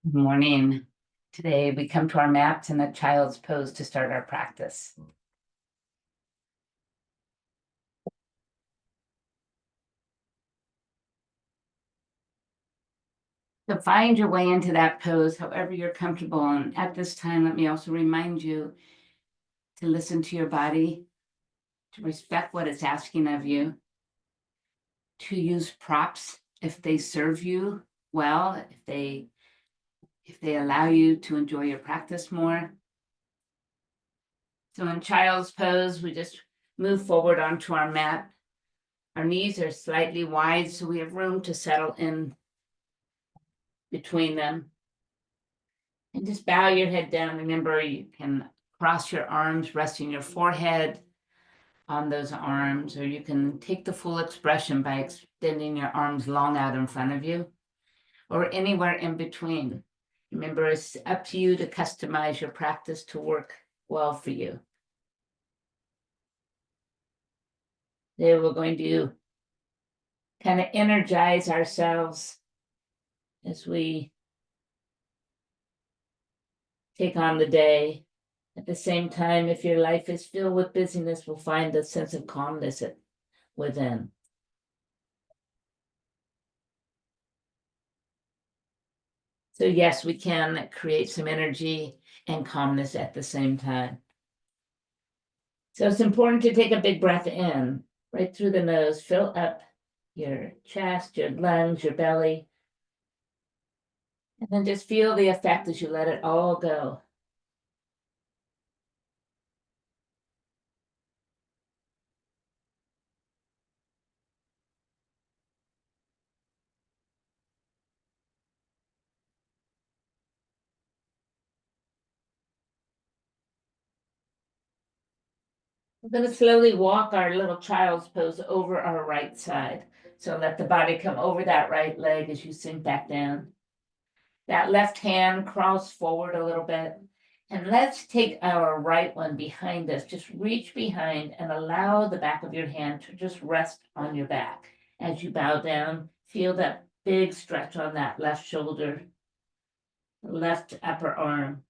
Good morning. Today we come to our mats in a child's pose to start our practice. So find your way into that pose, however you're comfortable. And at this time, let me also remind you to listen to your body, to respect what it's asking of you, to use props if they serve you well, if they allow you to enjoy your practice more. So in child's pose, we just move forward onto our mat. Our knees are slightly wide, so we have room to settle in between them. And just bow your head down. Remember, you can cross your arms, resting your forehead on those arms, or you can take the full expression by extending your arms long out in front of you, or anywhere in between. Remember, it's up to you to customize your practice to work well for you. Today we're going to kind of energize ourselves as we take on the day. At the same time, if your life is filled with busyness, we'll find a sense of calmness within. So yes, we can create some energy and calmness at the same time. So it's important to take a big breath in, right through the nose, fill up your chest, your lungs, your belly, and then just feel the effect as you let it all go. We're going to slowly walk our little child's pose over our right side. So let the body come over that right leg as you sink back down. That left hand crawls forward a little bit. And let's take our right one behind us. Just reach behind and allow the back of your hand to just rest on your back. As you bow down, feel that big stretch on that left shoulder, left upper arm.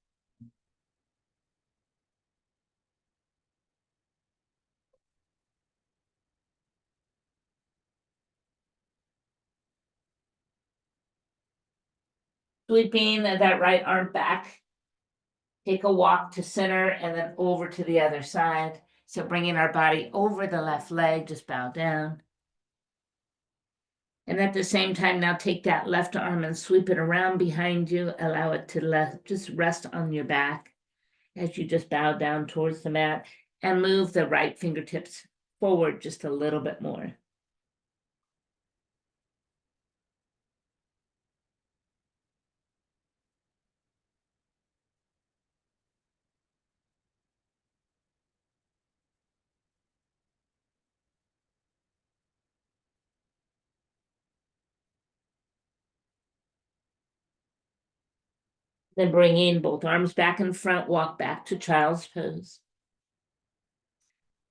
Sweeping that right arm back. Take a walk to center and then over to the other side. So bringing our body over the left leg, just bow down. And at the same time, now take that left arm and sweep it around behind you. Allow it to just rest on your back as you just bow down towards the mat, and move the right fingertips forward just a little bit more. Then bringing both arms back in front, walk back to child's pose.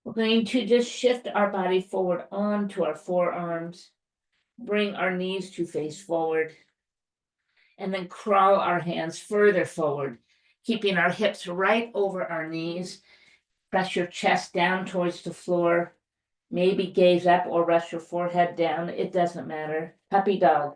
We're going to just shift our body forward onto our forearms, bring our knees to face forward, and then crawl our hands further forward, keeping our hips right over our knees. Press your chest down towards the floor, maybe gaze up or rest your forehead down. It doesn't matter. Puppy dog.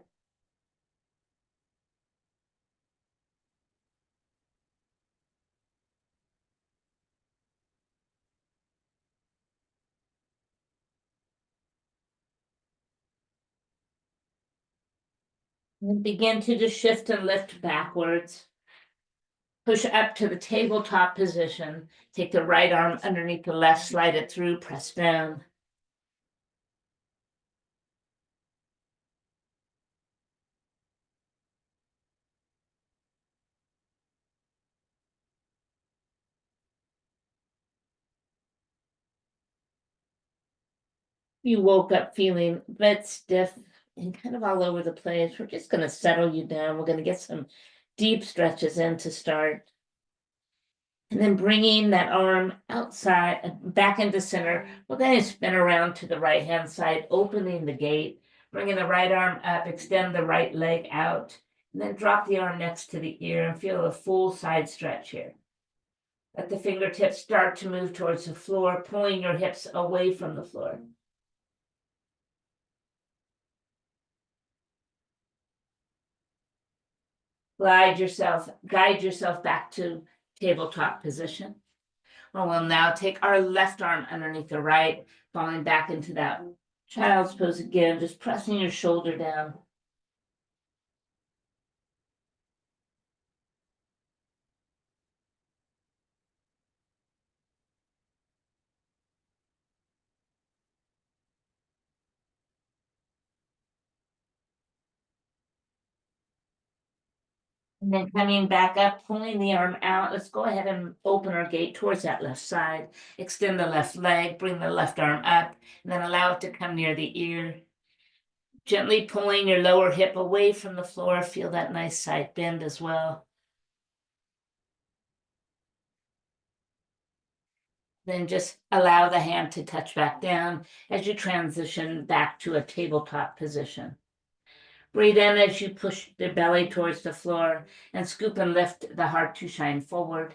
And begin to just shift and lift backwards. Push up to the tabletop position. Take the right arm underneath the left, slide it through, press down. You woke up feeling a bit stiff and kind of all over the place. We're just going to settle you down. We're going to get some deep stretches in to start. And then bringing that arm outside, back into center. We're going to spin around to the right-hand side, opening the gate, bringing the right arm up, extend the right leg out, And then drop the arm next to the ear and feel a full side stretch here. Let the fingertips start to move towards the floor, pulling your hips away from the floor. Guide yourself back to tabletop position. We'll now take our left arm underneath the right, falling back into that child's pose again, just pressing your shoulder down. And then coming back up, pulling the arm out. Let's go ahead and open our gate towards that left side. Extend the left leg, bring the left arm up, and then allow it to come near the ear. Gently pulling your lower hip away from the floor. Feel that nice side bend as well. Then just allow the hand to touch back down as you transition back to a tabletop position. Breathe in as you push the belly towards the floor and scoop and lift the heart to shine forward.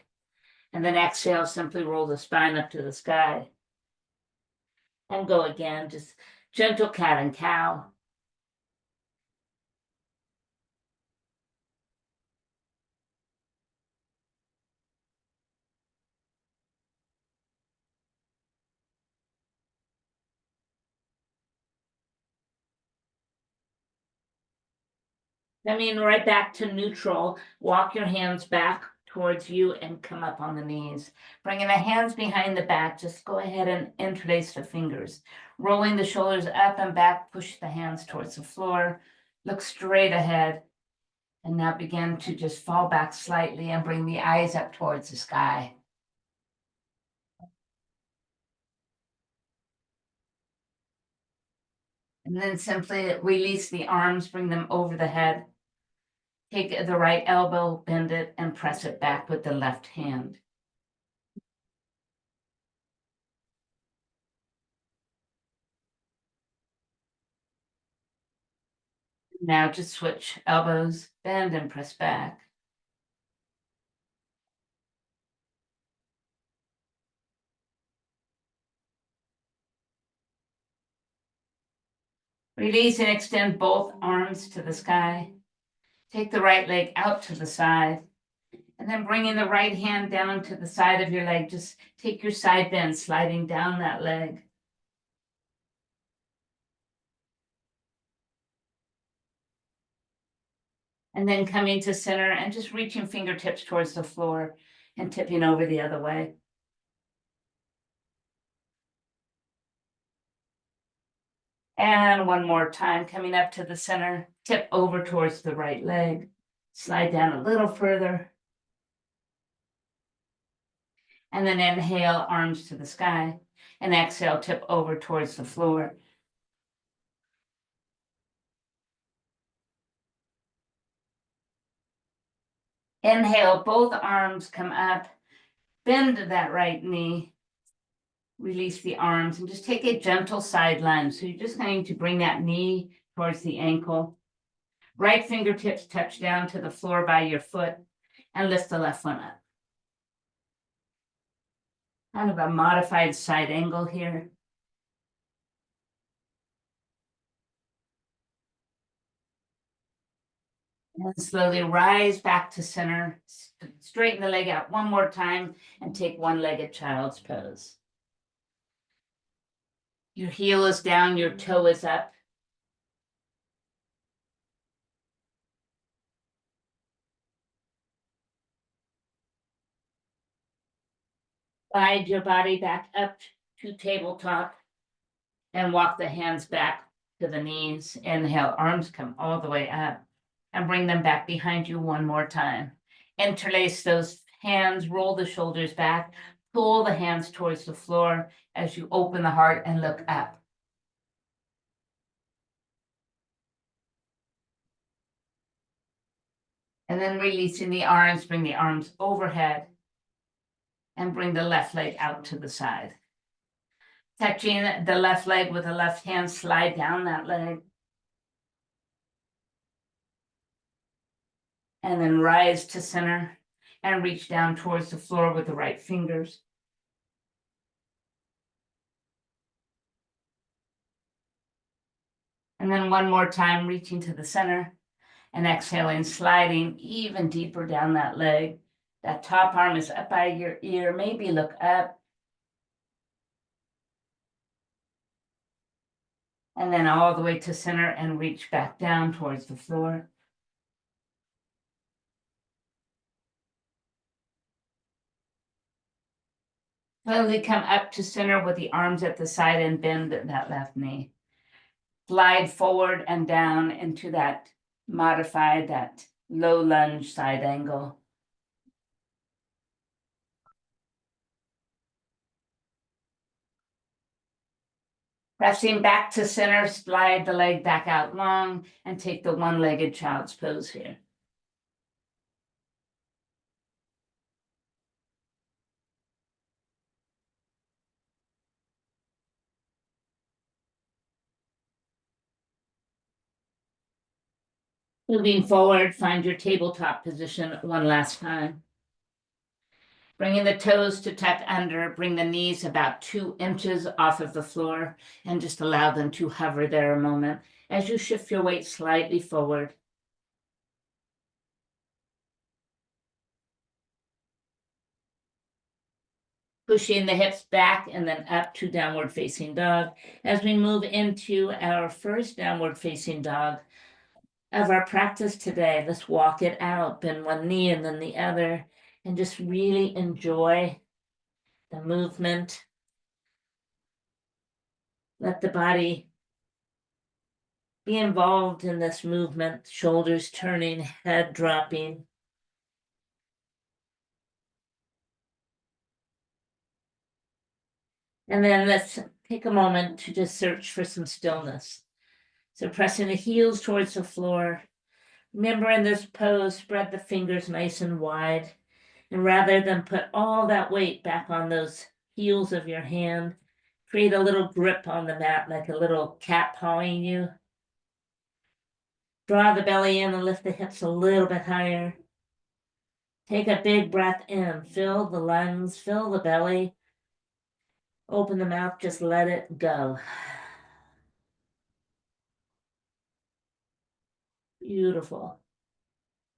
And then exhale, simply roll the spine up to the sky. And go again, just gentle cat and cow. Coming right back to neutral, walk your hands back towards you and come up on the knees. Bringing the hands behind the back, just go ahead and interlace the fingers. Rolling the shoulders up and back, push the hands towards the floor. Look straight ahead. And now begin to just fall back slightly and bring the eyes up towards the sky. And then simply release the arms, bring them over the head. Take the right elbow, bend it, and press it back with the left hand. Now just switch elbows, bend and press back. Release and extend both arms to the sky. Take the right leg out to the side. And then bringing the right hand down to the side of your leg. Just take your side bend, sliding down that leg. And then coming to center and just reaching fingertips towards the floor and tipping over the other way. And one more time, coming up to the center, tip over towards the right leg, slide down a little further. And then inhale, arms to the sky, and exhale, tip over towards the floor. Inhale, both arms come up, bend that right knee, release the arms, and just take a gentle side lunge. So you're just going to bring that knee towards the ankle. Right fingertips touch down to the floor by your foot, and lift the left one up. Kind of a modified side angle here. And slowly rise back to center. Straighten the leg out one more time and take one-legged child's pose. Your heel is down, your toe is up. Slide your body back up to tabletop and walk the hands back to the knees. Inhale, arms come all the way up and bring them back behind you one more time. Interlace those hands, roll the shoulders back, pull the hands towards the floor as you open the heart and look up. And then releasing the arms, bring the arms overhead and bring the left leg out to the side. Touching the left leg with the left hand, slide down that leg. And then rise to center and reach down towards the floor with the right fingers. And then one more time, reaching to the center and exhaling, sliding even deeper down that leg. That top arm is up by your ear, maybe look up. And then all the way to center and reach back down towards the floor. Slowly come up to center with the arms at the side and bend that left knee. Glide forward and down into that modified, that low lunge side angle. Pressing back to center, slide the leg back out long and take the one-legged child's pose here. Moving forward, find your tabletop position one last time. Bringing the toes to tuck under, bring the knees about 2 inches off of the floor and just allow them to hover there a moment as you shift your weight slightly forward. Pushing the hips back and then up to downward facing dog. As we move into our first downward facing dog of our practice today, let's walk it out, bend one knee and then the other, and just really enjoy the movement. Let the body be involved in this movement, shoulders turning, head dropping. And then let's take a moment to just search for some stillness. So pressing the heels towards the floor. Remember, in this pose, spread the fingers nice and wide. And rather than put all that weight back on those heels of your hand, create a little grip on the mat like a little cat pawing you. Draw the belly in and lift the hips a little bit higher. Take a big breath in, fill the lungs, fill the belly. Open the mouth, just let it go. Beautiful.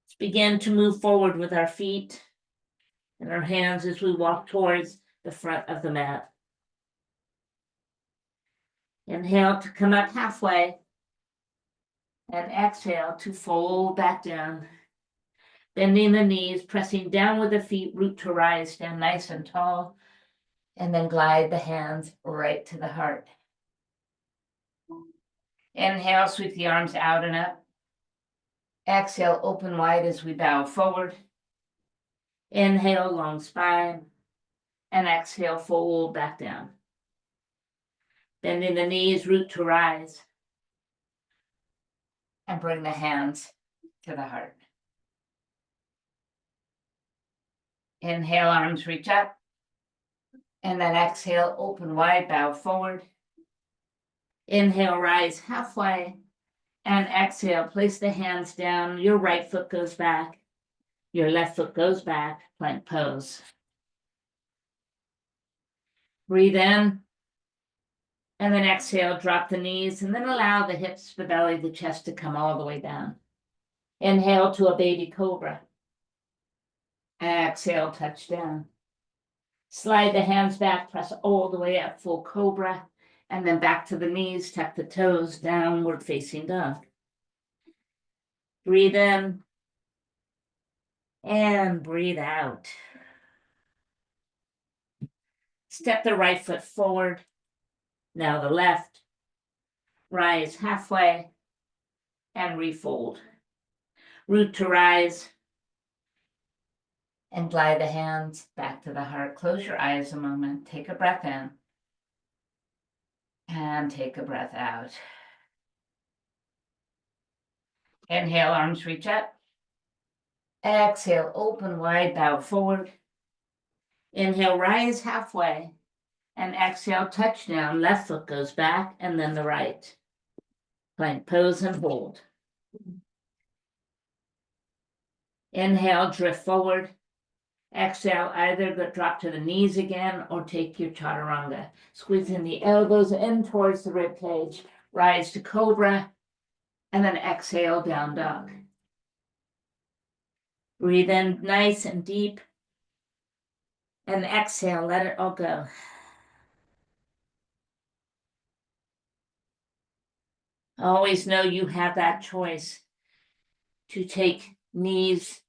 Let's begin to move forward with our feet and our hands as we walk towards the front of the mat. Inhale to come up halfway and exhale to fold back down. Bending the knees, pressing down with the feet, root to rise, stand nice and tall, and then glide the hands right to the heart. Inhale, sweep the arms out and up. Exhale, open wide as we bow forward. Inhale, long spine, and exhale, fold back down. Bending the knees, root to rise, and bring the hands to the heart. Inhale, arms reach up, and then exhale, open wide, bow forward. Inhale, rise halfway, and exhale, place the hands down. Your right foot goes back, your left foot goes back, plank pose. Breathe in, and then exhale, drop the knees, and then allow the hips, the belly, the chest to come all the way down. Inhale to a baby cobra. Exhale, touch down. Slide the hands back, press all the way up, full cobra, and then back to the knees, tuck the toes, downward facing dog. Breathe in, and breathe out. Step the right foot forward, now the left. Rise halfway, and refold. Root to rise, and glide the hands back to the heart. Close your eyes a moment, take a breath in, and take a breath out. Inhale, arms reach up. Exhale, open wide, bow forward. Inhale, rise halfway, and exhale, touch down. Left foot goes back, and then the right. Plank pose and hold. Inhale, drift forward. Exhale, either drop to the knees again or take your chaturanga. Squeezing the elbows in towards the rib cage. Rise to cobra, and then exhale, down dog. Breathe in nice and deep, and exhale, let it all go. Always know you have that choice to take knees,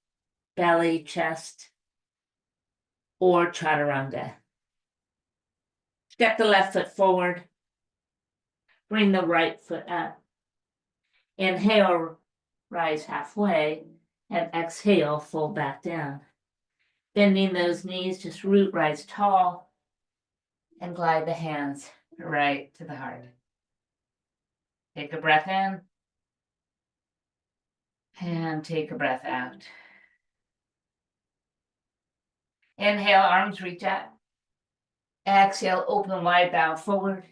belly, chest, or chaturanga. Step the left foot forward. Bring the right foot up. Inhale, rise halfway, and exhale, fold back down. Bending those knees, just root rise tall, and glide the hands right to the heart. Take a breath in, and take a breath out. Inhale, arms reach up. Exhale, open wide, bow forward.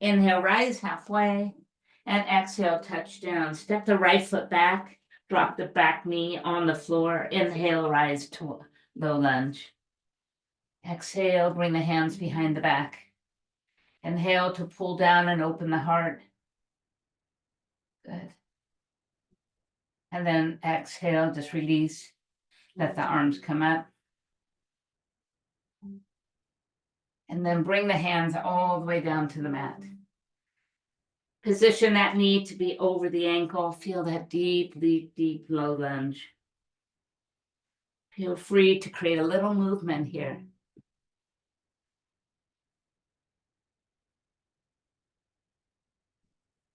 Inhale, rise halfway, and exhale, touch down. Step the right foot back, drop the back knee on the floor. Inhale, rise to low lunge. Exhale, bring the hands behind the back. Inhale to pull down and open the heart. Good. And then exhale, just release. Let the arms come up. And then bring the hands all the way down to the mat. Position that knee to be over the ankle. Feel that deep, deep, deep low lunge. Feel free to create a little movement here.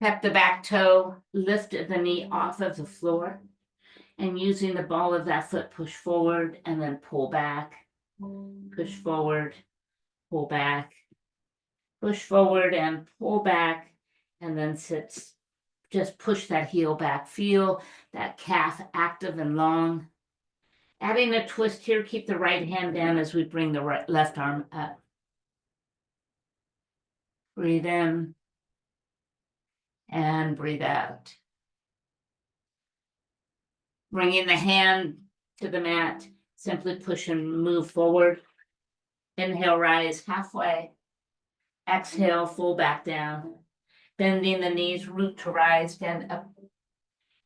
Tap the back toe, lift the knee off of the floor, and using the ball of that foot, push forward and then pull back. Push forward, pull back. Push forward and pull back, and then sit. Just push that heel back. Feel that calf active and long. Adding a twist here, keep the right hand down as we bring the left arm up. Breathe in and breathe out. Bringing the hand to the mat, simply push and move forward. Inhale, rise halfway. Exhale, full back down. Bending the knees, root to rise, stand up,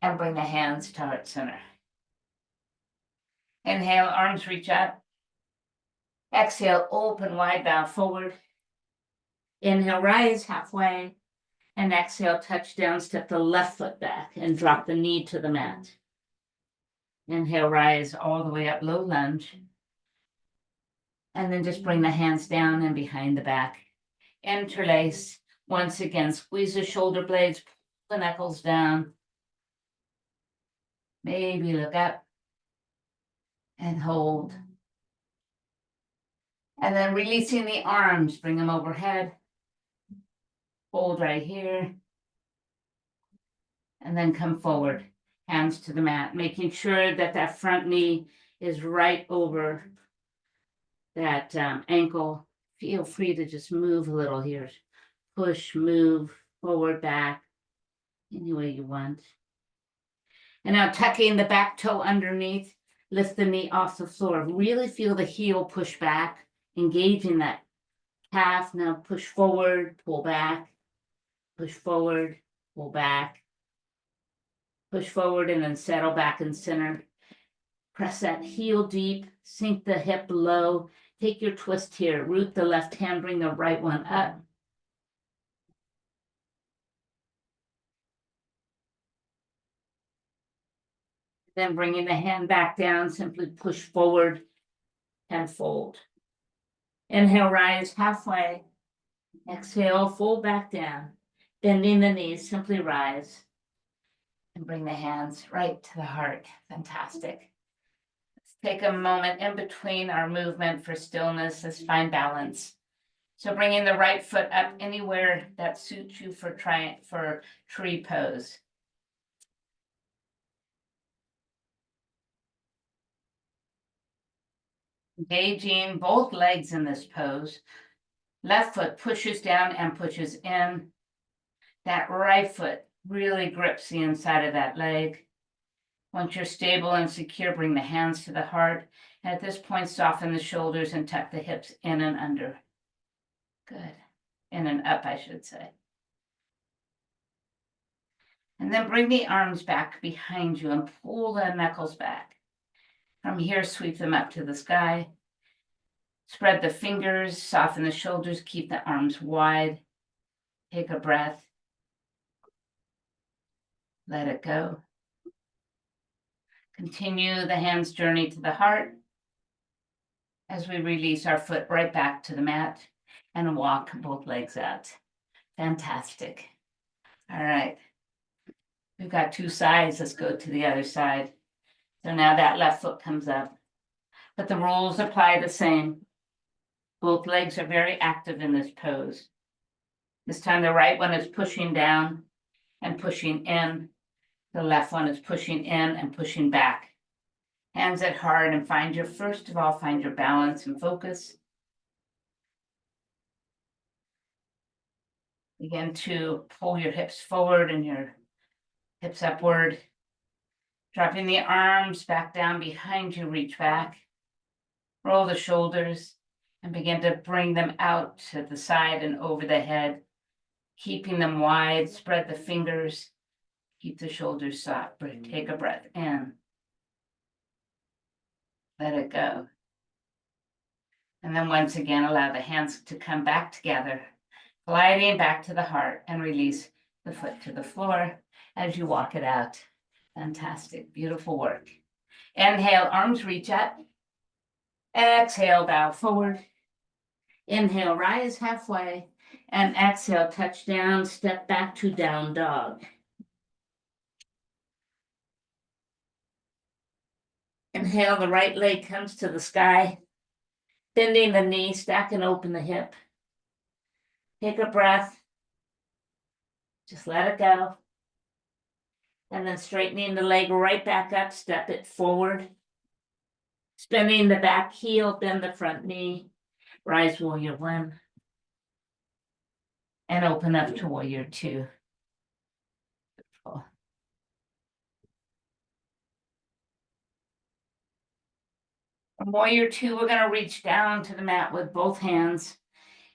and bring the hands to heart center. Inhale, arms reach up. Exhale, open wide, bow forward. Inhale, rise halfway. And exhale, touch down, step the left foot back and drop the knee to the mat. Inhale, rise all the way up, low lunge. And then just bring the hands down and behind the back. Interlace. Once again, squeeze the shoulder blades, pull the knuckles down. Maybe look up and hold. And then releasing the arms, bring them overhead. Hold right here. And then come forward, hands to the mat, making sure that that front knee is right over that ankle. Feel free to just move a little here. Push, move, forward, back, any way you want. And now tucking the back toe underneath, lift the knee off the floor. Really feel the heel push back, engaging that calf. Now push forward, pull back, push forward, pull back, push forward, and then settle back in center. Press that heel deep, sink the hip low. Take your twist here. Root the left hand, bring the right one up. Then bringing the hand back down, simply push forward and fold. Inhale, rise halfway. Exhale, fold back down. Bending the knees, simply rise. And bring the hands right to the heart. Fantastic. Let's take a moment in between our movement for stillness. Let's find balance. So bringing the right foot up anywhere that suits you for tree pose. Engaging both legs in this pose. Left foot pushes down and pushes in. That right foot really grips the inside of that leg. Once you're stable and secure, bring the hands to the heart. At this point, soften the shoulders and tuck the hips in and under. Good. In and up, I should say. And then bring the arms back behind you and pull the knuckles back. From here, sweep them up to the sky. Spread the fingers, soften the shoulders, keep the arms wide. Take a breath. Let it go. Continue the hand's journey to the heart as we release our foot right back to the mat and walk both legs out. Fantastic. All right. We've got two sides. Let's go to the other side. So now that left foot comes up, but the rules apply the same. Both legs are very active in this pose. This time the right one is pushing down and pushing in. The left one is pushing in and pushing back. Hands at heart and first of all, find your balance and focus. Begin to pull your hips forward and your hips upward. Dropping the arms back down behind you, reach back. Roll the shoulders and begin to bring them out to the side and over the head. Keeping them wide, spread the fingers. Keep the shoulders soft. Take a breath in. Let it go. And then once again, allow the hands to come back together, gliding back to the heart, and release the foot to the floor as you walk it out. Fantastic, beautiful work. Inhale, arms reach up. Exhale, bow forward. Inhale, rise halfway. And exhale, touch down, step back to down dog. Inhale, the right leg comes to the sky. Bending the knee, stack and open the hip. Take a breath. Just let it go. And then straightening the leg right back up, step it forward. Spinning the back heel, bend the front knee. Rise warrior one. And open up to warrior two. Beautiful. From warrior two, we're going to reach down to the mat with both hands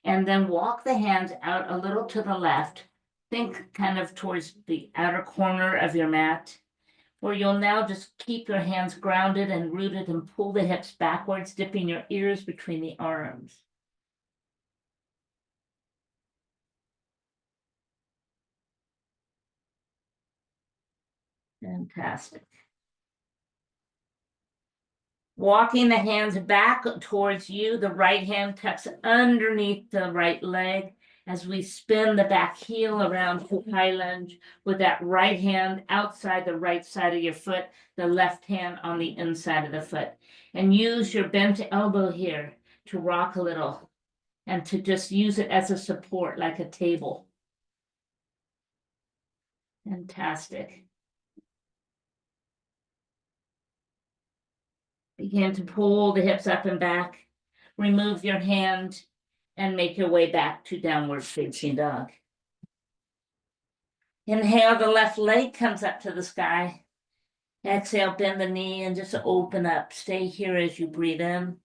and then walk the hands out a little to the left. Think kind of towards the outer corner of your mat, where you'll now just keep your hands grounded and rooted and pull the hips backwards, dipping your ears between the arms. Fantastic. Walking the hands back towards you, the right hand tucks underneath the right leg as we spin the back heel around to high lunge with that right hand outside the right side of your foot, the left hand on the inside of the foot. And use your bent elbow here to rock a little and to just use it as a support like a table. Fantastic. Begin to pull the hips up and back. Remove your hand and make your way back to downward facing dog. Inhale, the left leg comes up to the sky. Exhale, bend the knee and just open up. Stay here as you breathe in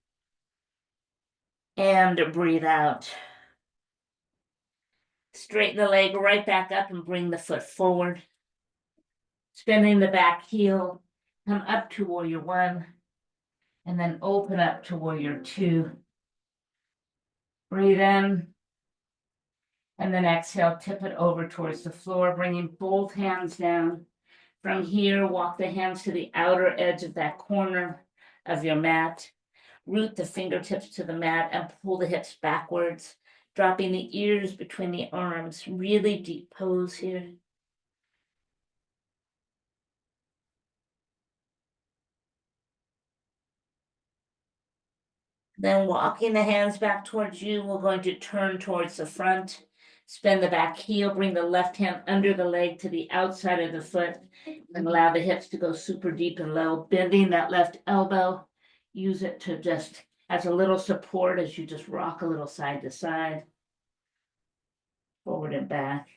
and breathe out. Straighten the leg right back up and bring the foot forward. Spinning the back heel, come up to warrior one. And then open up to warrior two. Breathe in. And then exhale, tip it over towards the floor, bringing both hands down. From here, walk the hands to the outer edge of that corner of your mat. Root the fingertips to the mat and pull the hips backwards, dropping the ears between the arms. Really deep pose here. Then walking the hands back towards you, we're going to turn towards the front. Spin the back heel, bring the left hand under the leg to the outside of the foot, and allow the hips to go super deep and low. Bending that left elbow, use it to just as a little support as you just rock a little side to side, forward and back.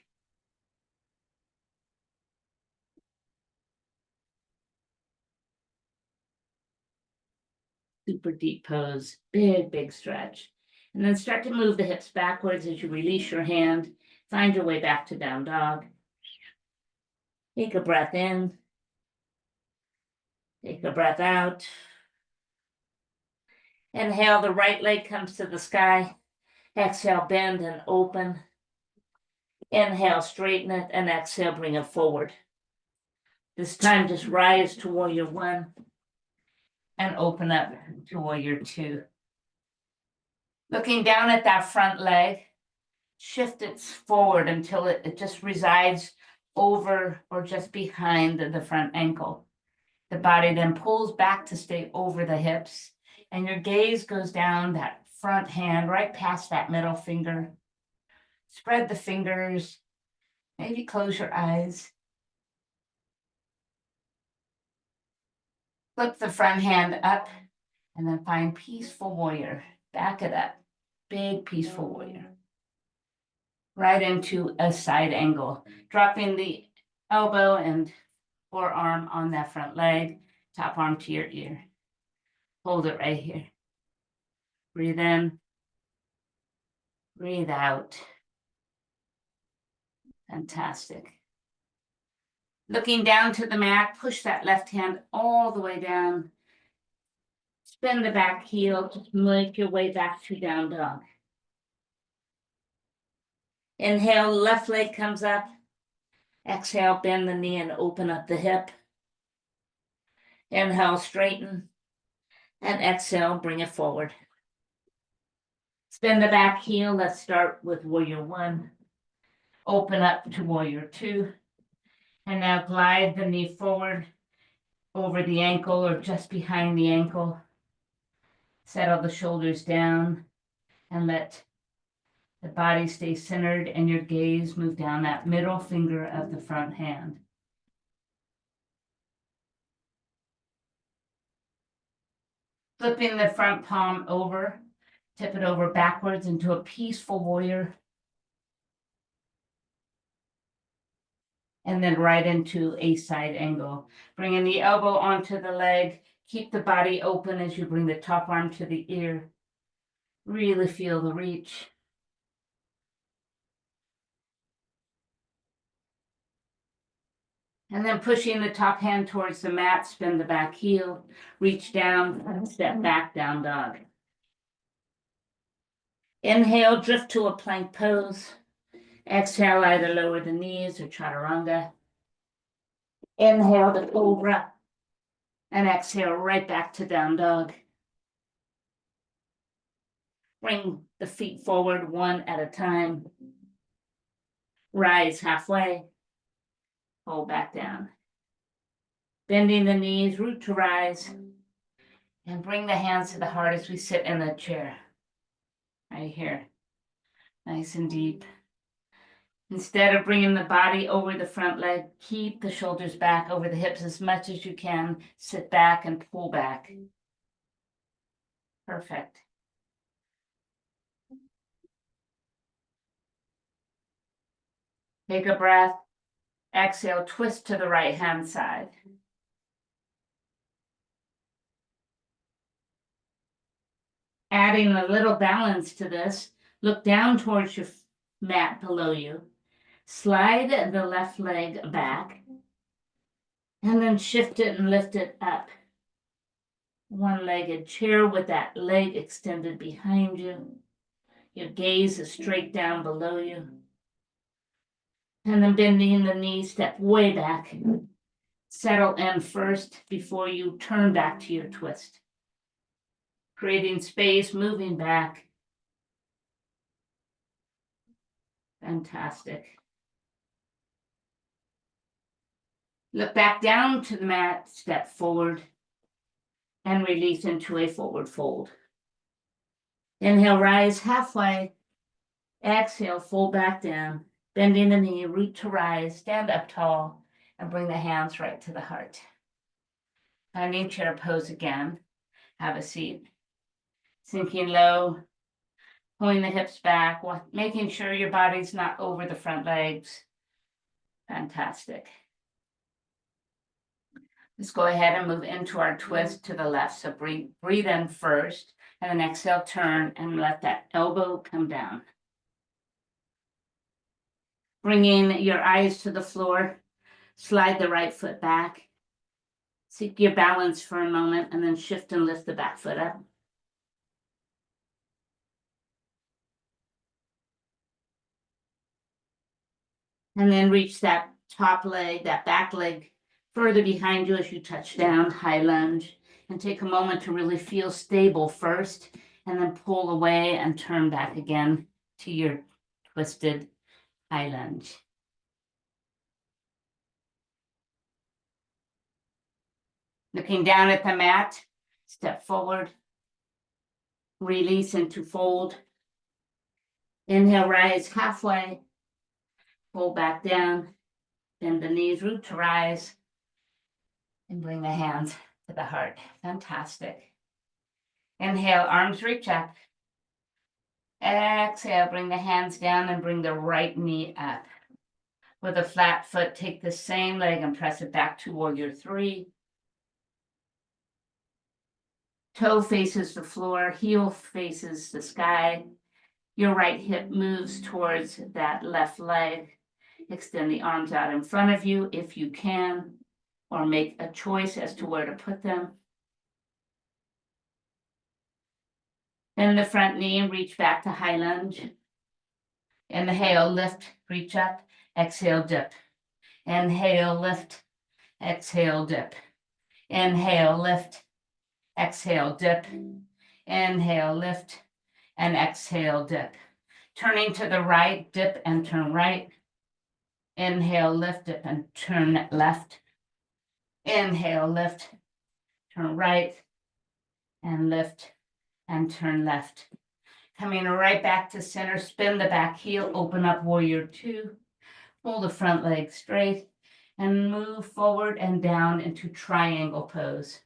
Super deep pose, big stretch. And then start to move the hips backwards as you release your hand. Find your way back to down dog. Take a breath in. Take a breath out. Inhale, the right leg comes to the sky. Exhale, bend and open. Inhale, straighten it, and exhale, bring it forward. This time, just rise to warrior one and open up to warrior two. Looking down at that front leg, shift it forward until it just resides over or just behind the front ankle. The body then pulls back to stay over the hips, and your gaze goes down that front hand right past that middle finger. Spread the fingers, maybe close your eyes. Flip the front hand up and then find peaceful warrior. Back it up, big peaceful warrior. Right into a side angle, dropping the elbow and forearm on that front leg, top arm to your ear. Hold it right here. Breathe in, breathe out. Fantastic. Looking down to the mat, push that left hand all the way down. Spin the back heel, just make your way back to down dog. Inhale, left leg comes up. Exhale, bend the knee and open up the hip. Inhale, straighten. And exhale, bring it forward. Spin the back heel. Let's start with warrior one. Open up to warrior two. And now glide the knee forward over the ankle or just behind the ankle. Settle the shoulders down and let the body stay centered and your gaze move down that middle finger of the front hand. Flipping the front palm over, tip it over backwards into a peaceful warrior. And then right into a side angle. Bringing the elbow onto the leg. Keep the body open as you bring the top arm to the ear. Really feel the reach. And then pushing the top hand towards the mat, spin the back heel, reach down, and step back, down dog. Inhale, drift to a plank pose. Exhale, either lower the knees or chaturanga. Inhale to cobra. And exhale right back to down dog. Bring the feet forward one at a time. Rise halfway. Hold back down. Bending the knees, root to rise. And bring the hands to the heart as we sit in the chair. Right here. Nice and deep. Instead of bringing the body over the front leg, keep the shoulders back over the hips as much as you can. Sit back and pull back. Perfect. Take a breath. Exhale, twist to the right hand side. Adding a little balance to this, look down towards your mat below you. Slide the left leg back. And then shift it and lift it up. One-legged chair with that leg extended behind you. Your gaze is straight down below you. And then bending the knee, step way back. Settle in first before you turn back to your twist. Creating space, moving back. Fantastic. Look back down to the mat, step forward, and release into a forward fold. Inhale, rise halfway. Exhale, fold back down. Bending the knee, root to rise, stand up tall, and bring the hands right to the heart. Finding chair pose again. Have a seat. Sinking low, pulling the hips back, making sure your body's not over the front legs. Fantastic. Let's go ahead and move into our twist to the left. So breathe in first, and then exhale, turn, and let that elbow come down. Bringing your eyes to the floor, slide the right foot back. Seek your balance for a moment, and then shift and lift the back foot up. And then reach that top leg, that back leg further behind you as you touch down, high lunge. And take a moment to really feel stable first, and then pull away and turn back again to your twisted high lunge. Looking down at the mat, step forward, release into fold. Inhale, rise halfway, pull back down, bend the knees, root to rise, and bring the hands to the heart. Fantastic. Inhale, arms reach up. Exhale, bring the hands down and bring the right knee up. With a flat foot, take the same leg and press it back to warrior three. Toe faces the floor, heel faces the sky. Your right hip moves towards that left leg. Extend the arms out in front of you if you can, or make a choice as to where to put them. Bend the front knee and reach back to high lunge. Inhale, lift, reach up. Exhale, dip. Inhale, lift. Exhale, dip. Inhale, lift. Exhale, dip. Inhale, lift. And exhale, dip. Turning to the right, dip and turn right. Inhale, lift, dip and turn left. Inhale, lift, turn right, and lift and turn left. Coming right back to center, spin the back heel, open up warrior two, pull the front leg straight, and move forward and down into triangle pose.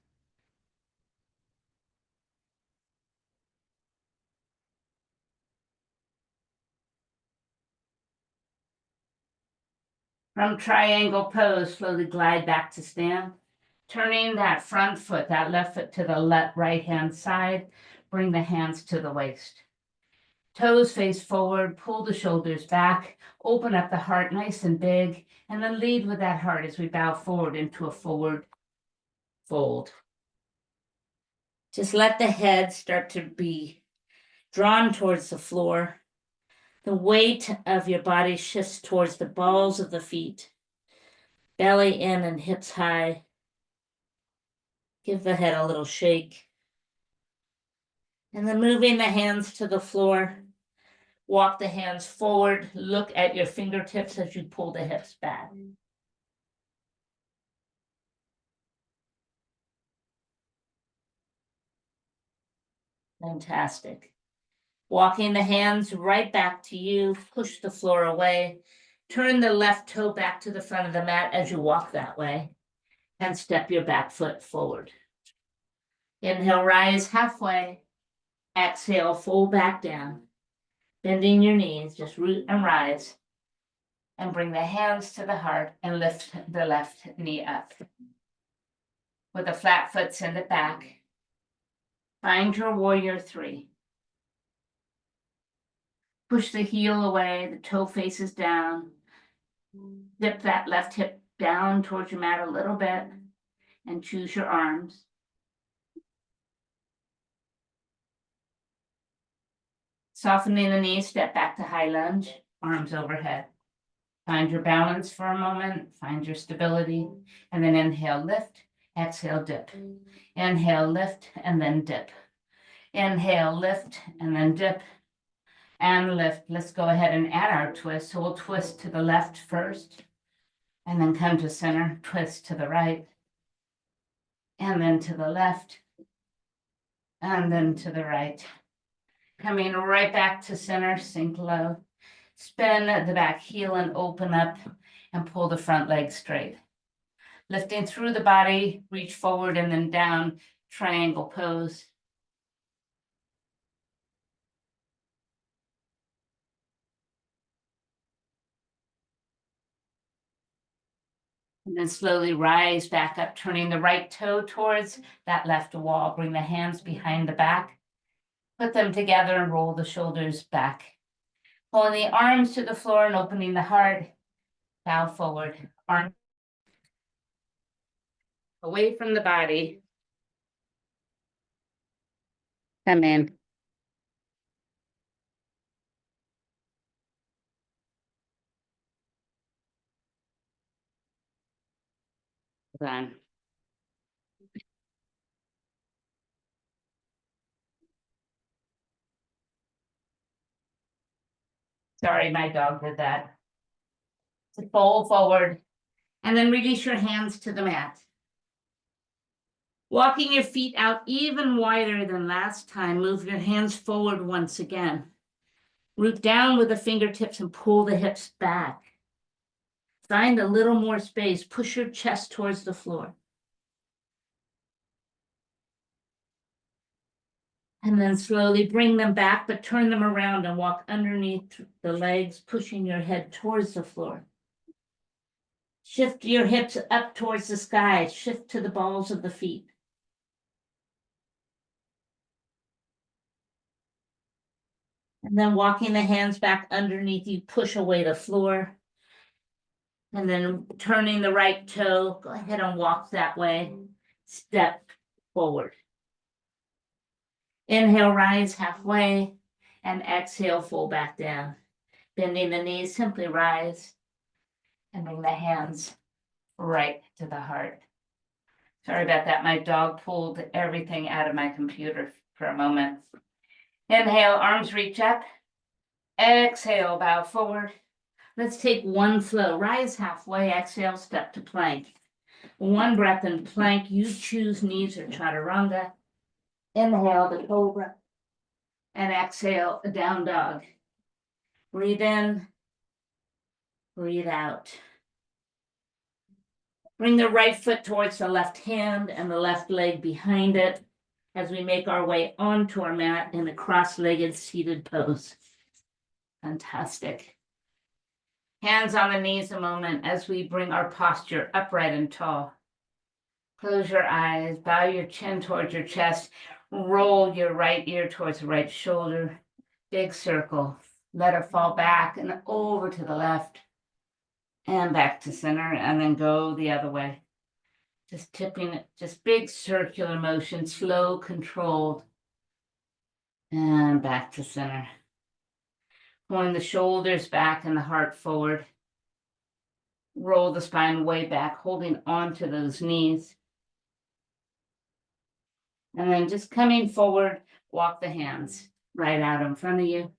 From triangle pose, slowly glide back to stand. Turning that front foot, that left foot to the left right-hand side, bring the hands to the waist. Toes face forward, pull the shoulders back, open up the heart nice and big, and then lead with that heart as we bow forward into a forward fold. Just let the head start to be drawn towards the floor. The weight of your body shifts towards the balls of the feet, belly in and hips high. Give the head a little shake. And then moving the hands to the floor, walk the hands forward, look at your fingertips as you pull the hips back. Fantastic. Walking the hands right back to you, push the floor away, turn the left toe back to the front of the mat as you walk that way, and step your back foot forward. Inhale, rise halfway. Exhale, fold back down. Bending your knees, just root and rise. And bring the hands to the heart and lift the left knee up. With a flat foot, send it back. Find your warrior three. Push the heel away, the toe faces down. Dip that left hip down towards your mat a little bit and choose your arms. Softening the knees, step back to high lunge, arms overhead. Find your balance for a moment, find your stability, and then inhale, lift, exhale, dip. Inhale, lift, and then dip. Inhale, lift, and then dip, and lift. Let's go ahead and add our twist. So we'll twist to the left first, and then come to center, twist to the right, and then to the left, and then to the right. Coming right back to center, sink low. Spin the back heel and open up and pull the front leg straight. Lifting through the body, reach forward and then down, triangle pose. And then slowly rise back up, turning the right toe towards that left wall. Bring the hands behind the back. Put them together and roll the shoulders back. Pulling the arms to the floor and opening the heart. Bow forward. Arm away from the body. Come in. Done. Sorry, my dog did that. So fold forward and then release your hands to the mat. Walking your feet out even wider than last time, move your hands forward once again. Root down with the fingertips and pull the hips back. Find a little more space. Push your chest towards the floor. And then slowly bring them back, but turn them around and walk underneath the legs, pushing your head towards the floor. Shift your hips up towards the sky. Shift to the balls of the feet. And then walking the hands back underneath you, push away the floor. And then turning the right toe, go ahead and walk that way. Step forward. Inhale, rise halfway, and exhale, fold back down. Bending the knees, simply rise and bring the hands right to the heart. Sorry about that. My dog pulled everything out of my computer for a moment. Inhale, arms reach up. Exhale, bow forward. Let's take one flow. Rise halfway, exhale, step to plank. One breath in plank. You choose knees or chaturanga. Inhale, the cobra. And exhale, a down dog. Breathe in, breathe out. Bring the right foot towards the left hand and the left leg behind it as we make our way onto our mat in a cross-legged seated pose. Fantastic. Hands on the knees a moment as we bring our posture upright and tall. Close your eyes, bow your chin towards your chest, roll your right ear towards the right shoulder, big circle. Let it fall back and over to the left and back to center, and then go the other way. Just tipping it, just big circular motion, slow, controlled, and back to center. Pulling the shoulders back and the heart forward. Roll the spine way back, holding on to those knees. And then just coming forward, walk the hands right out in front of you.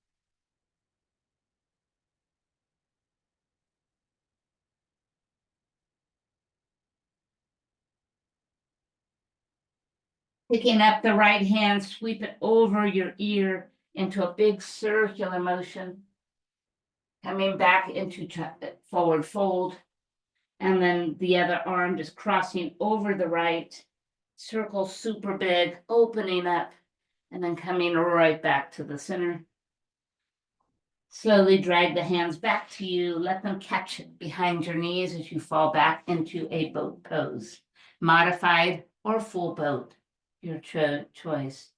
Picking up the right hand, sweep it over your ear into a big circular motion. Coming back into forward fold. And then the other arm just crossing over the right. Circle super big, opening up, and then coming right back to the center. Slowly drag the hands back to you. Let them catch behind your knees as you fall back into a boat pose. Modified or full boat, your choice.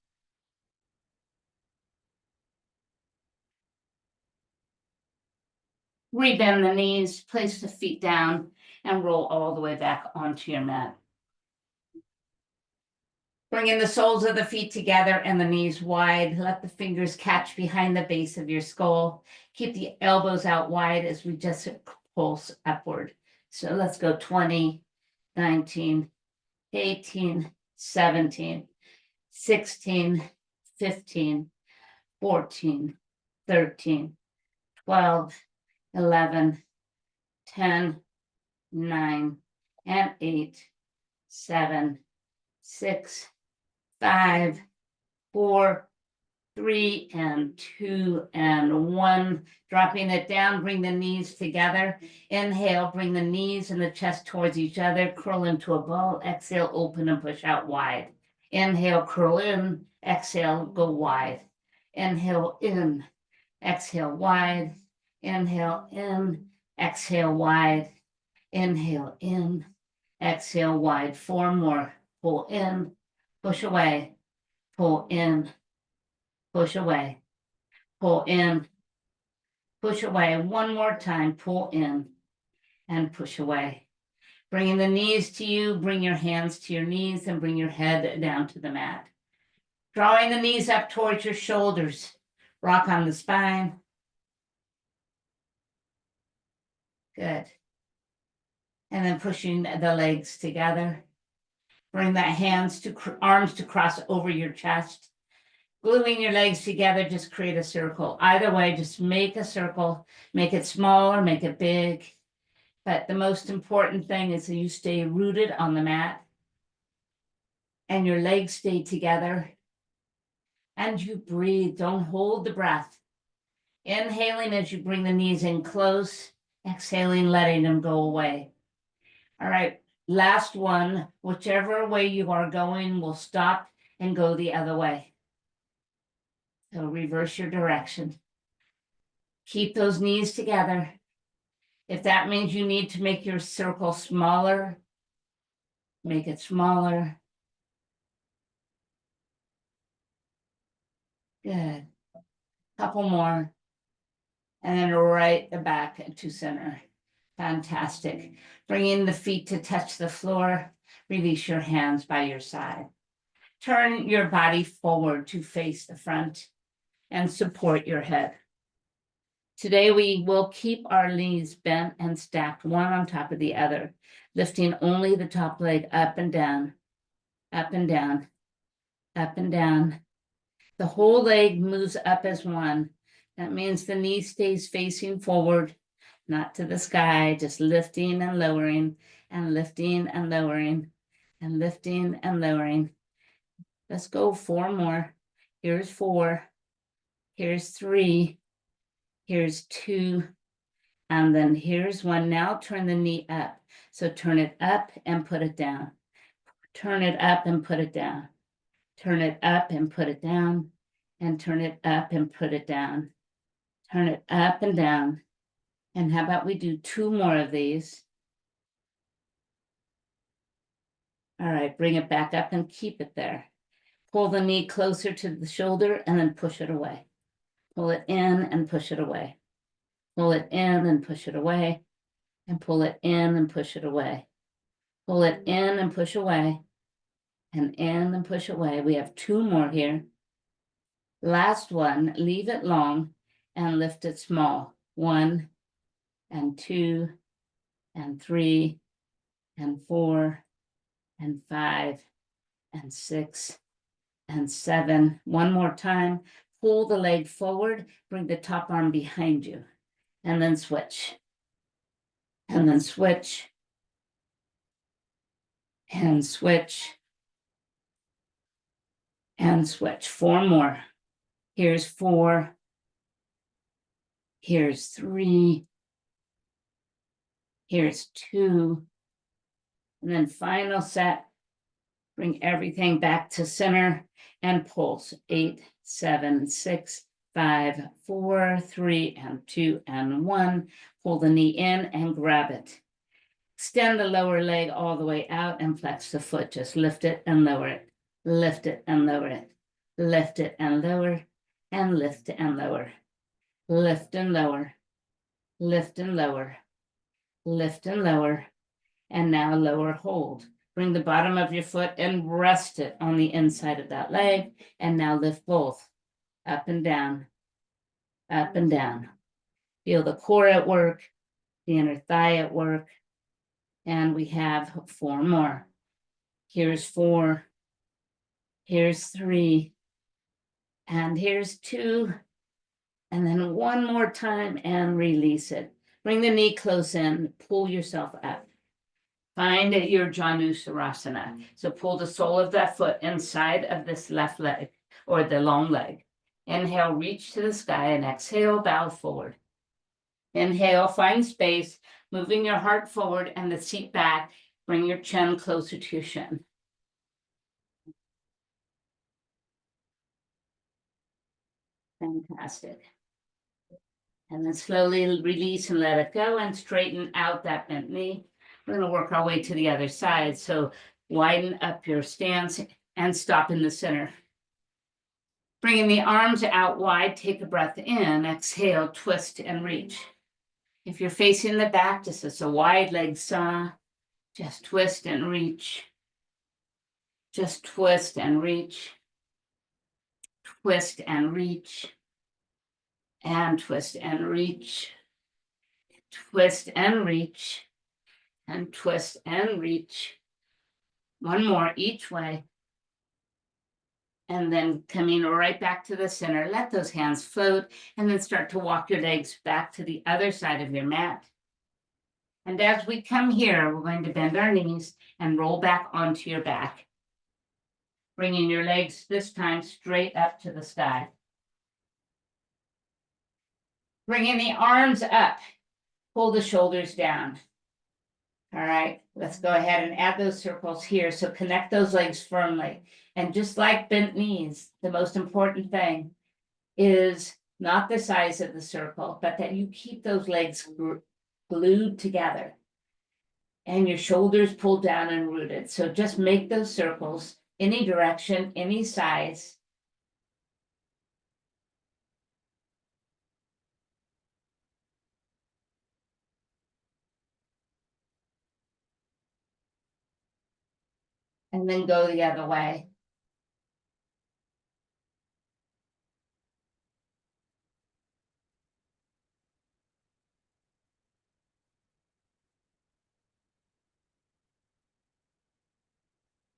Rebend the knees, place the feet down, and roll all the way back onto your mat. Bringing the soles of the feet together and the knees wide. Let the fingers catch behind the base of your skull. Keep the elbows out wide as we just pulse upward. So let's go 20, 19, 18, 17, 16, 15, 14, 13, 12, 11, 10, 9, and 8, 7, 6, 5, 4, 3, and 2, and 1. Dropping it down, bring the knees together. Inhale, bring the knees and the chest towards each other. Curl into a ball. Exhale, open and push out wide. Inhale, curl in. Exhale, go wide. Inhale, in. Exhale, wide. Inhale, in. Exhale, wide. Inhale in, exhale wide, 4 more. Pull in, push away, pull in, push away, pull in, push away. 1 more time, pull in and push away. Bringing the knees to you, bring your hands to your knees and bring your head down to the mat. Drawing the knees up towards your shoulders. Rock on the spine. Good. And then pushing the legs together. Bring that arms to cross over your chest. Gluing your legs together, just create a circle. Either way, just make a circle. Make it smaller, make it big. But the most important thing is that you stay rooted on the mat and your legs stay together. And you breathe, don't hold the breath. Inhaling as you bring the knees in close, exhaling, letting them go away. All right, last one, whichever way you are going, will stop and go the other way. So reverse your direction. Keep those knees together. If that means you need to make your circle smaller, make it smaller. Good. Couple more. And then right back to center. Fantastic. Bringing the feet to touch the floor. Release your hands by your side. Turn your body forward to face the front and support your head. Today we will keep our knees bent and stacked one on top of the other, lifting only the top leg up and down, up and down, up and down. The whole leg moves up as one. That means the knee stays facing forward, not to the sky, just lifting and lowering and lifting and lowering and lifting and lowering. Let's go 4 more. Here's 4. Here's 3. Here's 2. And then here's 1. Now turn the knee up. So turn it up and put it down. Turn it up and put it down. Turn it up and put it down. And turn it up and put it down. Turn it up and down. And how about we do 2 more of these? All right, bring it back up and keep it there. Pull the knee closer to the shoulder and then push it away. Pull it in and push it away. Pull it in and push it away. And pull it in and push it away. Pull it in and push away. And in and push away. We have 2 more here. Last one, leave it long and lift it small. 1 and 2 and 3 and 4 and 5 and 6 and 7. 1 more time. Pull the leg forward, bring the top arm behind you, and then switch. And then switch. And switch. And switch. 4 more. Here's 4. Here's 3. Here's 2. And then final set. Bring everything back to center and pulse. 8, 7, 6, 5, 4, 3, and 2, and 1. Pull the knee in and grab it. Extend the lower leg all the way out and flex the foot. Just lift it and lower it. Lift it and lower it. Lift it and lower. And lift and lower. Lift and lower. Lift and lower. Lift and lower. And now lower hold. Bring the bottom of your foot and rest it on the inside of that leg. And now lift both. Up and down. Up and down. Feel the core at work. The inner thigh at work. And we have 4 more. Here's 4. Here's 3. And here's 2. And then 1 more time and release it. Bring the knee close in. Pull yourself up. Find your Janusarasana. So pull the sole of that foot inside of this left leg or the long leg. Inhale, reach to the sky, and exhale, bow forward. Inhale, find space, moving your heart forward and the seat back. Bring your chin closer to your shin. Fantastic. And then slowly release and let it go and straighten out that bent knee. We're going to work our way to the other side. So widen up your stance and stop in the center. Bringing the arms out wide, take a breath in, exhale, twist and reach. If you're facing the back, just as a wide leg saw, just twist and reach. Just twist and reach. Twist and reach. And twist and reach. Twist and reach. And twist and reach. One more each way. And then coming right back to the center, let those hands float, and then start to walk your legs back to the other side of your mat. And as we come here, we're going to bend our knees and roll back onto your back. Bringing your legs this time straight up to the sky. Bringing the arms up, pull the shoulders down. All right, let's go ahead and add those circles here. So connect those legs firmly. And just like bent knees, the most important thing is not the size of the circle, but that you keep those legs glued together and your shoulders pulled down and rooted. So just make those circles any direction, any size. And then go the other way.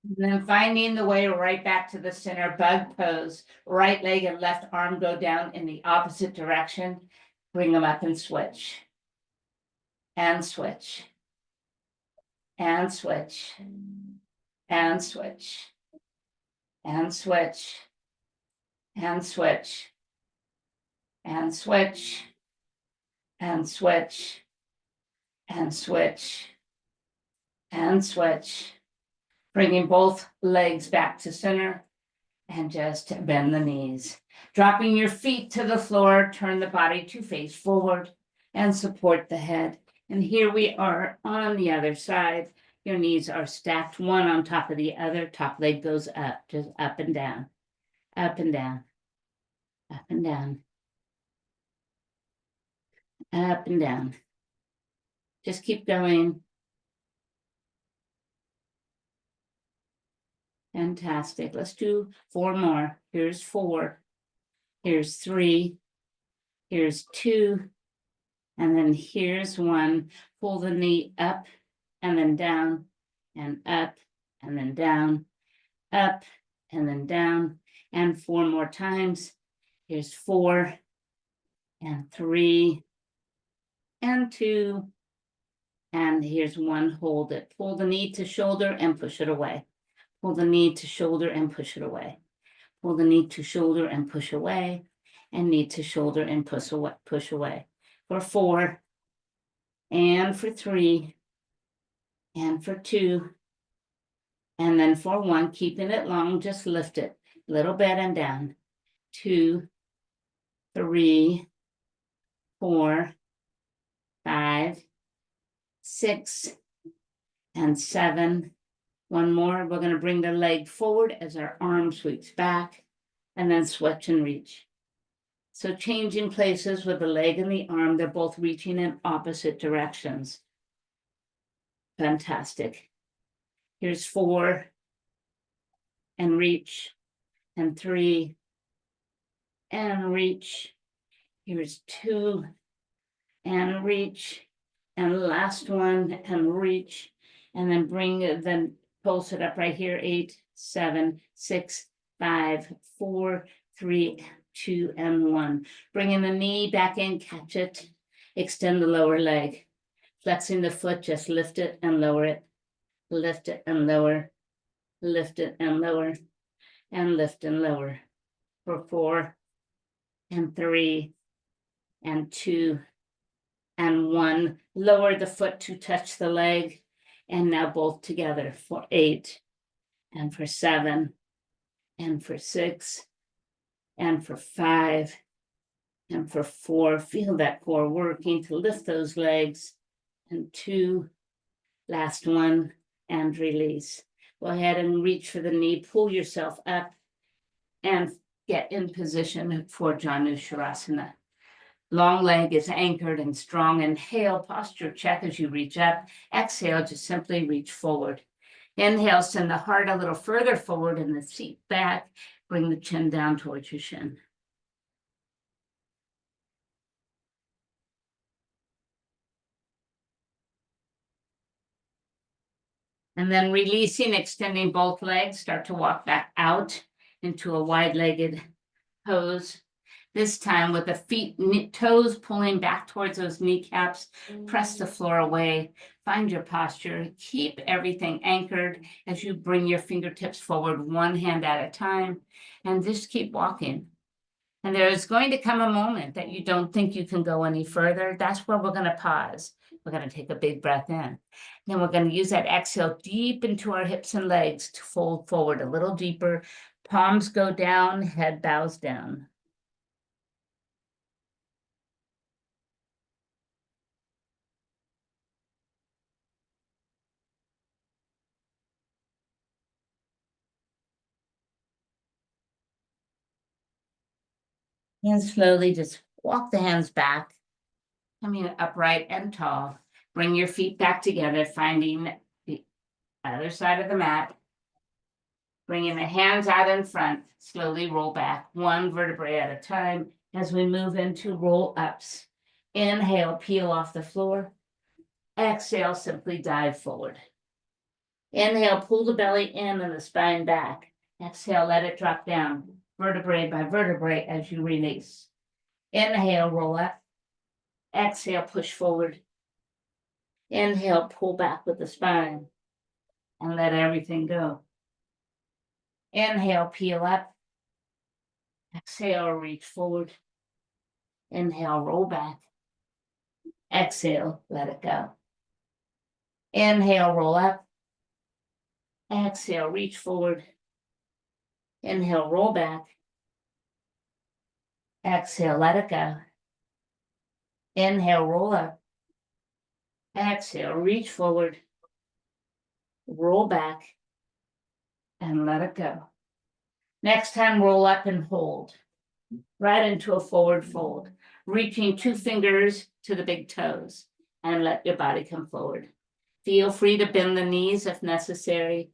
And then finding the way right back to the center, bug pose, right leg and left arm go down in the opposite direction. Bring them up and switch. And switch. And switch. And switch. And switch. And switch. And switch. And switch. And switch. And switch. Bringing both legs back to center and just bend the knees. Dropping your feet to the floor, turn the body to face forward and support the head. And here we are on the other side. Your knees are stacked one on top of the other. Top leg goes up, just up and down, up and down, up and down, up and down. Just keep going. Fantastic. Let's do 4 more. Here's 4. Here's 3. Here's 2. And then here's 1. Pull the knee up and then down and up and then down, up and then down. And 4 more times. Here's 4 and 3 and 2. And here's 1. Hold it. Pull the knee to shoulder and push it away. Pull the knee to shoulder and push it away. Pull the knee to shoulder and push away. And knee to shoulder and push away. For 4. And for 3. And for 2. And then for 1, keeping it long, just lift it a little bit and down. 2, 3, 4, 5, 6, and 7. 1 more. We're going to bring the leg forward as our arm sweeps back and then switch and reach. So changing places with the leg and the arm, they're both reaching in opposite directions. Fantastic. Here's 4 and reach, and 3 and reach. Here's 2 and reach, and last one and reach, and then bring the pulse it up right here. 8, 7, 6, 5, 4, 3, 2, and 1. Bringing the knee back in, catch it, extend the lower leg. Flexing the foot, just lift it and lower it. Lift it and lower. Lift it and lower. And lift and lower. For 4 and 3 and 2 and 1. Lower the foot to touch the leg. And now both together for 8 and for 7 and for 6 and for 5 and for 4. Feel that core working to lift those legs. And 2 Last one, and release. Go ahead and reach for the knee, pull yourself up, and get in position for Janushirasana. Long leg is anchored and strong. Inhale, posture check as you reach up. Exhale, just simply reach forward. Inhale, send the heart a little further forward and the seat back. Bring the chin down towards your shin. And then releasing, extending both legs, start to walk back out into a wide-legged pose. This time with the feet, toes pulling back towards those kneecaps, press the floor away, find your posture, keep everything anchored as you bring your fingertips forward one hand at a time, and just keep walking. And there's going to come a moment that you don't think you can go any further. That's where we're going to pause. We're going to take a big breath in. Then we're going to use that exhale deep into our hips and legs to fold forward a little deeper. Palms go down, head bows down. And slowly just walk the hands back, coming upright and tall. Bring your feet back together, finding the other side of the mat. Bringing the hands out in front, slowly roll back, one vertebrae at a time as we move into roll ups. Inhale, peel off the floor. Exhale, simply dive forward. Inhale, pull the belly in and the spine back. Exhale, let it drop down, vertebrae by vertebrae as you release. Inhale, roll up. Exhale, push forward. Inhale, pull back with the spine and let everything go. Inhale, peel up. Exhale, reach forward. Inhale, roll back. Exhale, let it go. Inhale, roll up. Exhale, reach forward. Inhale, roll back. Exhale, let it go. Inhale, roll up. Exhale, reach forward. Roll back and let it go. Next time, roll up and hold. Right into a forward fold, reaching 2 fingers to the big toes and let your body come forward. Feel free to bend the knees if necessary.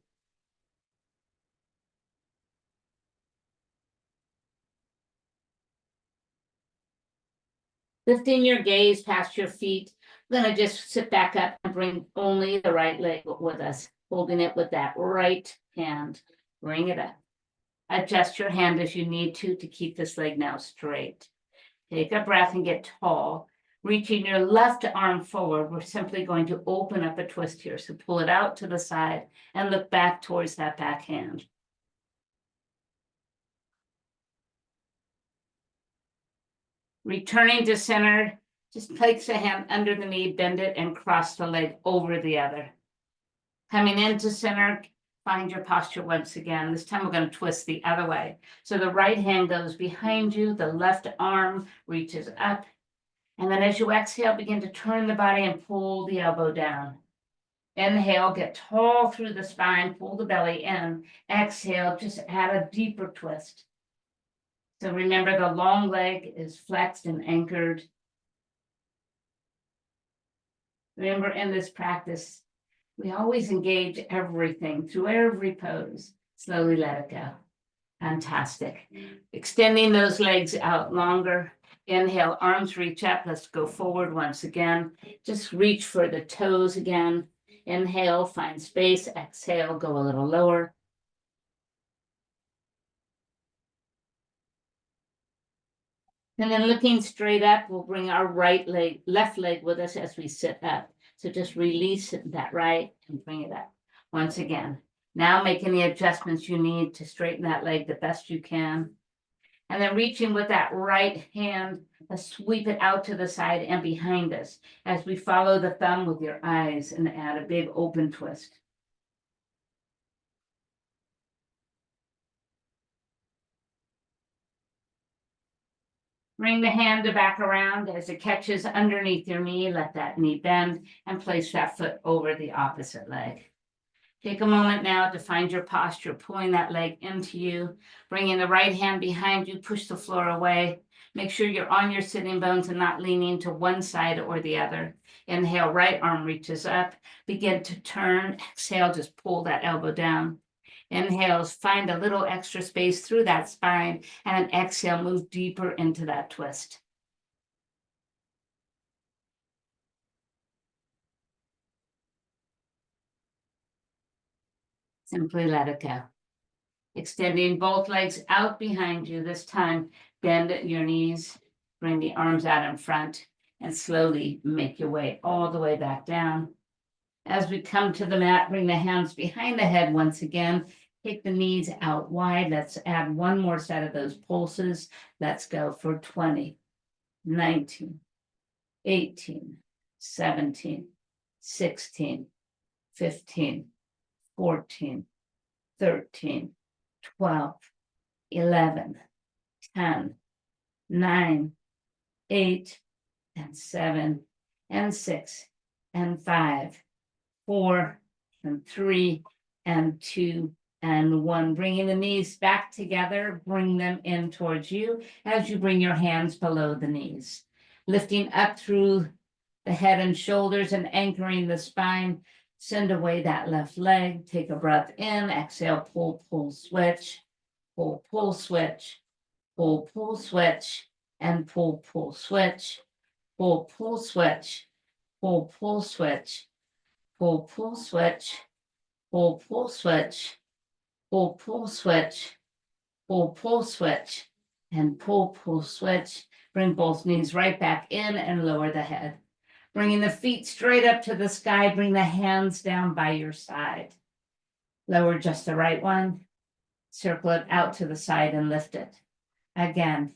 Lifting your gaze past your feet, we're going to just sit back up and bring only the right leg with us, holding it with that right hand. Bring it up. Adjust your hand as you need to keep this leg now straight. Take a breath and get tall. Reaching your left arm forward, we're simply going to open up a twist here. So pull it out to the side and look back towards that back hand. Returning to center, just place a hand under the knee, bend it, and cross the leg over the other. Coming into center, find your posture once again. This time we're going to twist the other way. So the right hand goes behind you, the left arm reaches up. And then as you exhale, begin to turn the body and pull the elbow down. Inhale, get tall through the spine, pull the belly in. Exhale, just add a deeper twist. So remember, the long leg is flexed and anchored. Remember, in this practice, we always engage everything through every pose. Slowly let it go. Fantastic. Extending those legs out longer. Inhale, arms reach up. Let's go forward once again. Just reach for the toes again. Inhale, find space. Exhale, go a little lower. And then looking straight up, we'll bring our left leg with us as we sit up. So just release that right and bring it up. Once again, now make any adjustments you need to straighten that leg the best you can. And then reaching with that right hand, sweep it out to the side and behind us as we follow the thumb with your eyes and add a big open twist. Bring the hand back around as it catches underneath your knee. Let that knee bend and place that foot over the opposite leg. Take a moment now to find your posture, pulling that leg into you. Bringing the right hand behind you, push the floor away. Make sure you're on your sitting bones and not leaning to one side or the other. Inhale, right arm reaches up. Begin to turn. Exhale, just pull that elbow down. Inhale, find a little extra space through that spine, and an exhale, move deeper into that twist. Simply let it go. Extending both legs out behind you. This time, bend your knees, bring the arms out in front, and slowly make your way all the way back down. As we come to the mat, bring the hands behind the head once again. Take the knees out wide. Let's add one more set of those pulses. Let's go for 20, 19, 18, 17, 16, 15, 14, 13, 12, 11, 10, 9, 8, and 7, and 6, and 5, 4, and 3, and 2, and 1. Bringing the knees back together, bring them in towards you as you bring your hands below the knees. Lifting up through the head and shoulders and anchoring the spine. Send away that left leg. Take a breath in. Exhale, pull, pull, switch. Pull, pull, switch. Pull, pull, switch. And pull, pull, switch. Pull, pull, switch. Pull, pull, switch. Pull, pull, switch. Pull, pull, switch. Pull, pull, switch. Pull, pull, switch. And pull, pull, switch. Bring both knees right back in and lower the head. Bringing the feet straight up to the sky, bring the hands down by your side. Lower just the right one. Circle it out to the side and lift it. Again,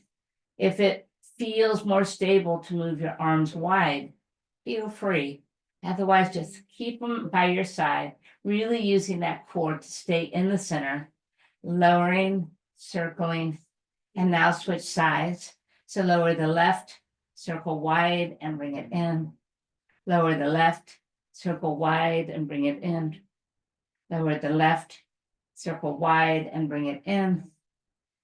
if it feels more stable to move your arms wide, feel free. Otherwise, just keep them by your side, really using that core to stay in the center. Lowering, circling, and now switch sides. So lower the left, circle wide and bring it in. Lower the left, circle wide and bring it in. Lower the left, circle wide and bring it in.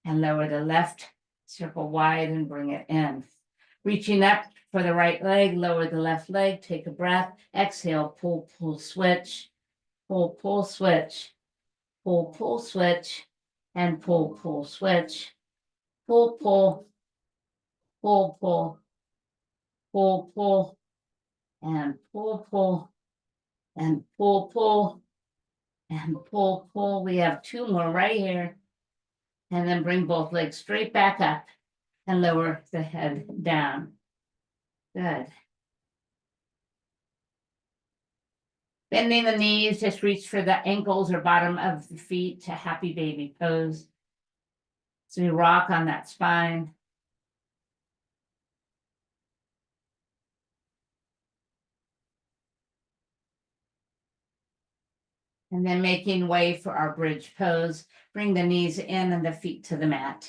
And lower the left, circle wide and bring it in. Reaching up for the right leg, lower the left leg, take a breath. Exhale, pull, pull, switch. Pull, pull, switch. Pull, pull, switch. And pull, pull, switch. Pull, pull. Pull, pull. Pull, pull. And pull, pull. And pull, pull, and pull, pull. We have two more right here. And then bring both legs straight back up and lower the head down. Good. Bending the knees, just reach for the ankles or bottom of the feet to happy baby pose. So you rock on that spine. And then making way for our bridge pose. Bring the knees in and the feet to the mat.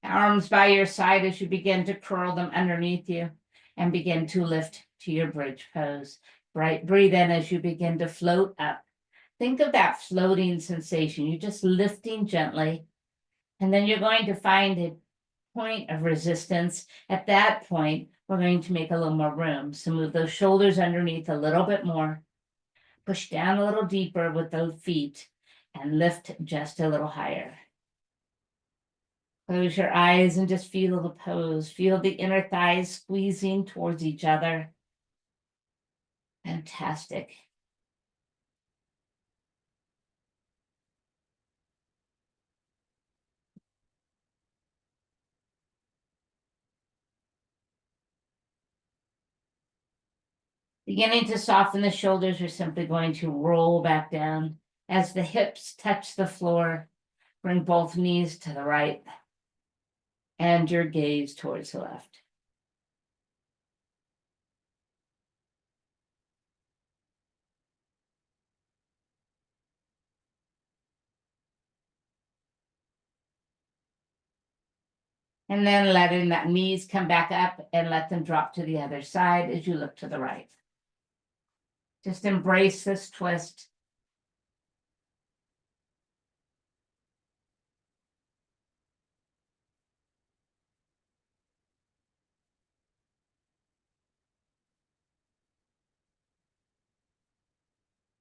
Arms by your side as you begin to curl them underneath you and begin to lift to your bridge pose. Right, breathe in as you begin to float up. Think of that floating sensation. You're just lifting gently. And then you're going to find a point of resistance. At that point, we're going to make a little more room. So move those shoulders underneath a little bit more. Push down a little deeper with the feet and lift just a little higher. Close your eyes and just feel the pose. Feel the inner thighs squeezing towards each other. Fantastic. Beginning to soften the shoulders, we're simply going to roll back down. As the hips touch the floor, bring both knees to the right and your gaze towards the left. And then letting that knees come back up and let them drop to the other side as you look to the right. Just embrace this twist.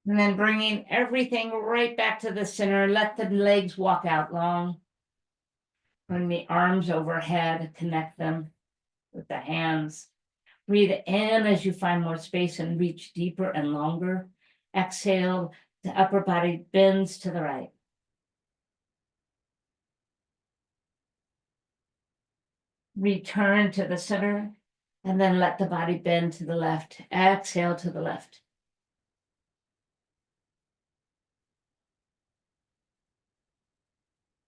And then bringing everything right back to the center. Let the legs walk out long. Bring the arms overhead, connect them with the hands. Breathe in as you find more space and reach deeper and longer. Exhale, the upper body bends to the right. Return to the center, and then let the body bend to the left. Exhale to the left.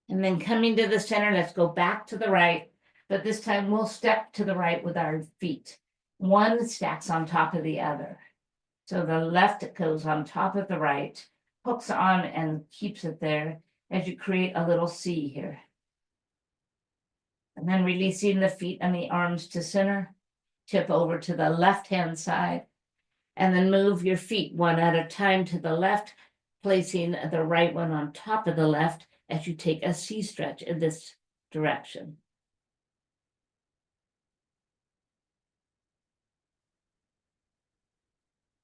And then coming to the center, let's go back to the right, but this time we'll step to the right with our feet. One stacks on top of the other. So the left goes on top of the right, hooks on and keeps it there as you create a little C here. And then releasing the feet and the arms to center, tip over to the left-hand side, and then move your feet one at a time to the left, placing the right one on top of the left as you take a C stretch in this direction.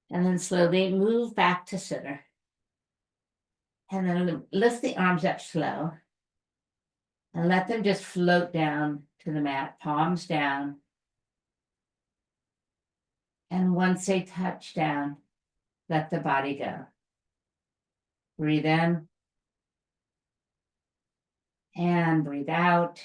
And then slowly move back to center. And then lift the arms up slow and let them just float down to the mat, palms down. And once they touch down, let the body go. Breathe in and breathe out.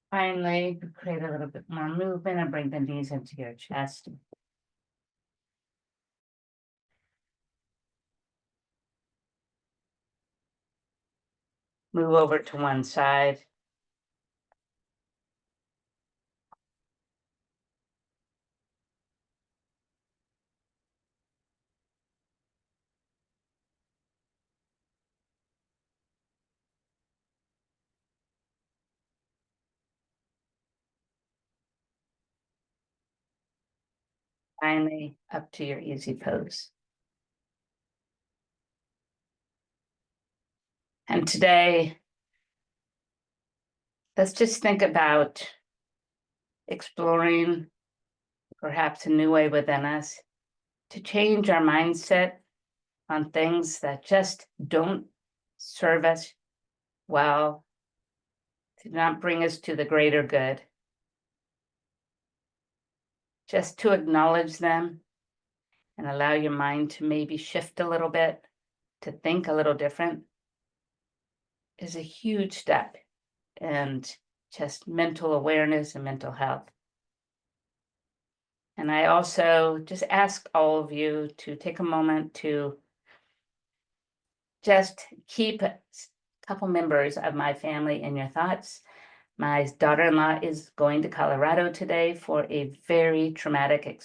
Finally, create a little bit more movement and bring the knees into your chest. Move over to one side. Finally, up to your easy pose. And today, let's just think about exploring perhaps a new way within us to change our mindset on things that just don't serve us well, to not bring us to the greater good. Just to acknowledge them and allow your mind to maybe shift a little bit, to think a little different, is a huge step in just mental awareness and mental health. And I also just ask all of you to take a moment to just keep a couple members of my family in your thoughts. My daughter-in-law is going to Colorado today for a very traumatic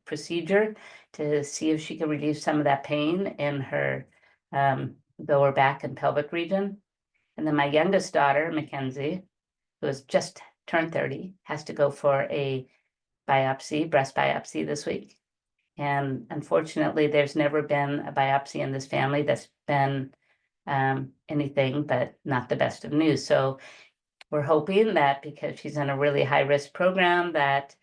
procedure to see if she can relieve some of that pain in her lower back and pelvic region. And then my youngest daughter, Mackenzie, who has just turned 30, has to go for a biopsy, breast biopsy this week. And unfortunately, there's never been a biopsy in this family that's been anything but not the best of news. So we're hoping that because she's in a really high risk program, that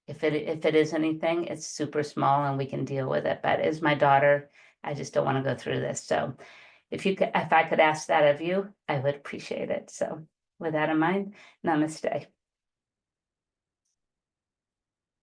if it is anything, it's super small and we can deal with it. But as my daughter, I just don't want to go through this. So if I could ask that of you, I would appreciate it. So with that in mind, namaste.